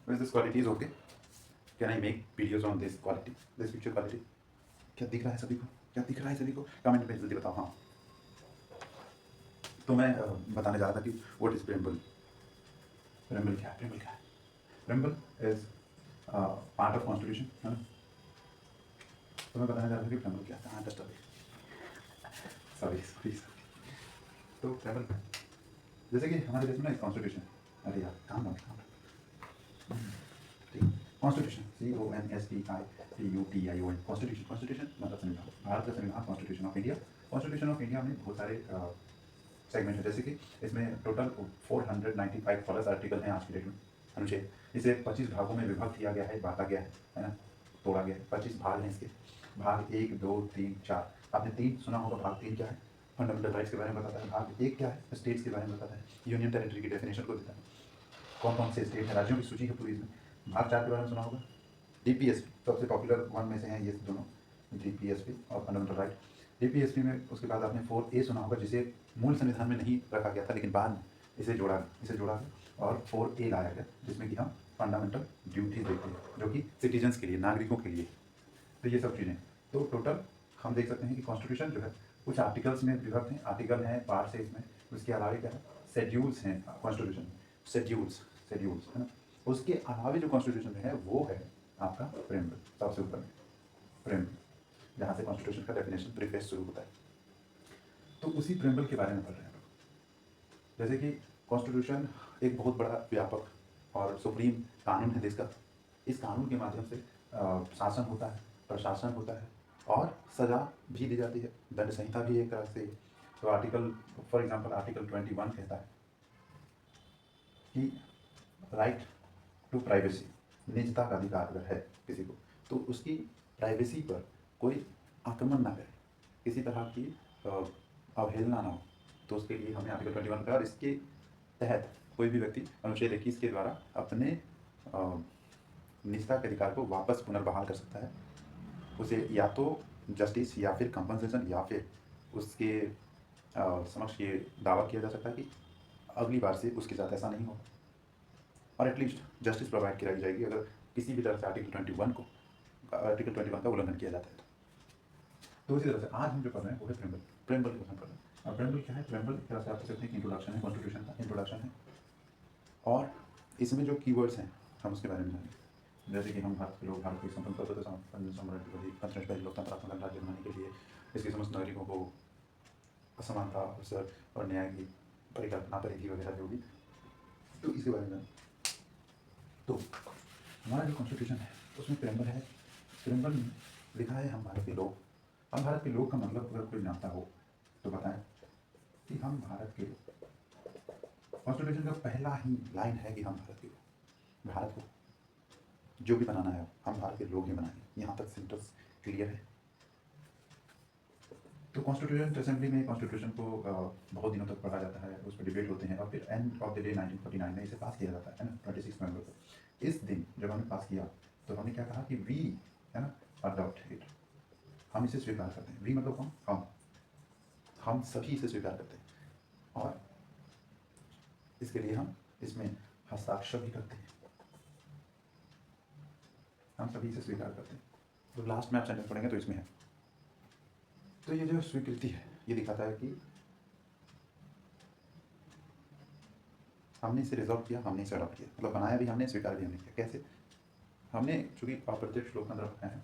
Is this quality is okay? Can I make videos on this quality, this picture quality? क्या दिख रहा है सभी को? क्या दिख रहा है सभी को? कमेंट में जल्दी बताओ। हाँ, तो मैं बताने जा रहा था कि व्हाट इज प्रेम्बल। प्रेम्बल क्या है? प्रेम्बल क्या है? Preamble is part of constitution, है ना? तो मैं बताने जा रहा था कि प्रेम्बल क्या है। हाँ, जस्ट सॉरी सॉरी सॉरी। तो प्रेम्बल क्या है? जैसे कि हमारे देश में ना कॉन्स्टिट्यूशन, अरे यार काम ना काम ठीक, कॉन्स्टिट्यूशन CONSTITUTION, कॉन्स्टिट्यूशन। कॉन्स्टिट्यूशन मतलब संविधान, भारत का संविधान, constitution of India. Constitution of India में बहुत सारे सेगमेंट है, जैसे कि इसमें टोटल 495 प्लस आर्टिकल हैं आज की डेट में, अनुच्छेद। इसे 25 भागों में विभाग किया गया है, बांटा गया है ना, तोड़ा गया है। 25 भाग हैं इसके, भाग 1 2 3 4। आपने 3 सुना होगा। भाग 3 क्या है? फंडामेंटल राइट्स के बारे में बताता है। भाग 1 क्या है? स्टेट्स के बारे में बताता है, यूनियन टेरिटरी की डेफिनेशन को देता है, कौन कौन से स्टेट हैं, राज्यों की सूची है पूरी इसमें। भाग 4 के बारे में सुना होगा, DPSP, सबसे पॉपुलर वन में से हैं ये दोनों, DPSP और फंडामेंटल राइट। DPSP में उसके बाद आपने 4A सुना होगा, जिसे मूल संविधान में नहीं रखा गया था, लेकिन बाद में इसे जोड़ा गया और 4A लाया गया, जिसमें कि हम फंडामेंटल ड्यूटीज देखते हैं, जो कि सिटीजन्स के लिए, नागरिकों के लिए। तो ये सब चीज़ें, तो टोटल हम देख सकते हैं कि कॉन्स्टिट्यूशन जो है कुछ आर्टिकल्स में विभक्त हैं, आर्टिकल हैं, पार्ट्स है इसमें। उसके अलावा क्या है? शेड्यूल्स हैं कॉन्स्टिट्यूशन में, शेड्यूल्स है ना। उसके अलावा जो कॉन्स्टिट्यूशन में है वो है आपका प्रेम्बल, सबसे ऊपर में प्रेम्बल, जहाँ से कॉन्स्टिट्यूशन का डेफिनेशन प्रीफेस शुरू होता है। तो उसी प्रेम्बल के बारे में पढ़ रहे हैं लोग। जैसे कि कॉन्स्टिट्यूशन एक बहुत बड़ा व्यापक और सुप्रीम कानून है देश का। इस कानून के माध्यम से शासन होता है, प्रशासन होता है और सज़ा भी दी जाती है, दंड संहिता भी एक तरह से। तो आर्टिकल, फॉर एग्जांपल आर्टिकल 21 कहता है कि राइट टू प्राइवेसी, निजता का अधिकार अगर है किसी को, तो उसकी प्राइवेसी पर कोई आक्रमण ना करे, किसी तरह की अवहेलना ना हो, तो उसके लिए हमें आर्टिकल 21 का, और इसके तहत कोई भी व्यक्ति अनुच्छेद 21 के द्वारा अपने निजता के अधिकार को वापस पुनर्बहाल कर सकता है। उसे या तो जस्टिस या फिर कंपनसेशन या फिर उसके समक्ष ये दावा किया जा सकता है कि अगली बार से उसके साथ ऐसा नहीं हो, और एटलीस्ट जस्टिस प्रोवाइड कराई जाएगी अगर किसी भी तरह से आर्टिकल 21 का उल्लंघन किया जाता है। तो इसी तरह से आज हम जो पढ़ रहे हैं वो है प्रेम्बल। प्रेम्बल को हम पढ़ रहे हैं। अब प्रेम्बल क्या है? प्रेम्बल एक तरह से आप कह सकते हैं कि इंट्रोडक्शन है, कॉन्स्टिट्यूशन का इंट्रोडक्शन है। और इसमें जो कीवर्ड्स हैं हम उसके बारे में जानेंगे। जैसे कि हम भारत के लोग, भारत को स्वतंत्रता साम्राज्यवादी लोकतंत्रात्मक गणराज्य बनाने के लिए इसके समस्त नागरिकों को असमानता, अवसर और न्याय की परिकल्पना, परिधि वगैरह जो भी, तो इसके बारे में जानेंगे। तो हमारा जो कॉन्स्टिट्यूशन है उसमें प्रेम्बल है। प्रेम्बल में लिखा है हम भारत के लोग। हम भारत के लोग का मतलब अगर कोई जानता हो तो बताएं कि हम भारत के लोग। कॉन्स्टिट्यूशन का पहला ही लाइन है कि हम भारत के लोग। भारत को जो भी बनाना है हम भारत के लोग ही बनाएंगे। यहाँ तक सेंटेंस क्लियर है। तो कॉन्स्टिट्यूशन असेंबली में कॉन्स्टिट्यूशन को बहुत दिनों तक पढ़ा जाता है, उस पर डिबेट होते हैं, और फिर एंड ऑफ द डे 1949 में इसे पास किया जाता है ना, 26 नवंबर को। इस दिन जब हमने पास किया तो हमने क्या कहा कि वी, है ना, अडॉप्ट इट, हम इसे स्वीकार करते हैं। वी मतलब कौन? हम सभी इसे स्वीकार करते हैं, और इसके लिए हम इसमें हस्ताक्षर भी करते हैं। हम सभी इसे स्वीकार करते हैं। तो लास्ट में आप सेंटेंस पढ़ेंगे तो इसमें है। तो ये जो स्वीकृति है ये दिखाता है कि हमने इसे रिजॉल्व किया, हमने इसे अडॉप्ट किया, मतलब बनाया भी हमने, स्वीकार भी हमने किया। कैसे? हमने चूँकि अप्रत्यक्ष लोकतंत्र रखा है,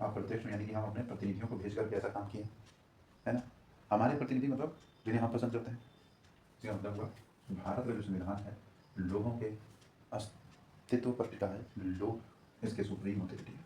अप्रत्यक्ष यानी कि हम अपने प्रतिनिधियों को भेज करके ऐसा काम किए, है ना। हमारे प्रतिनिधि मतलब जिन्हें हम पसंद करते हैं। इसका मतलब हुआ भारत का जो संविधान है लोगों के अस्तित्व पर टिका है, लोग इसके सुप्रीम ऑथोरिटी है।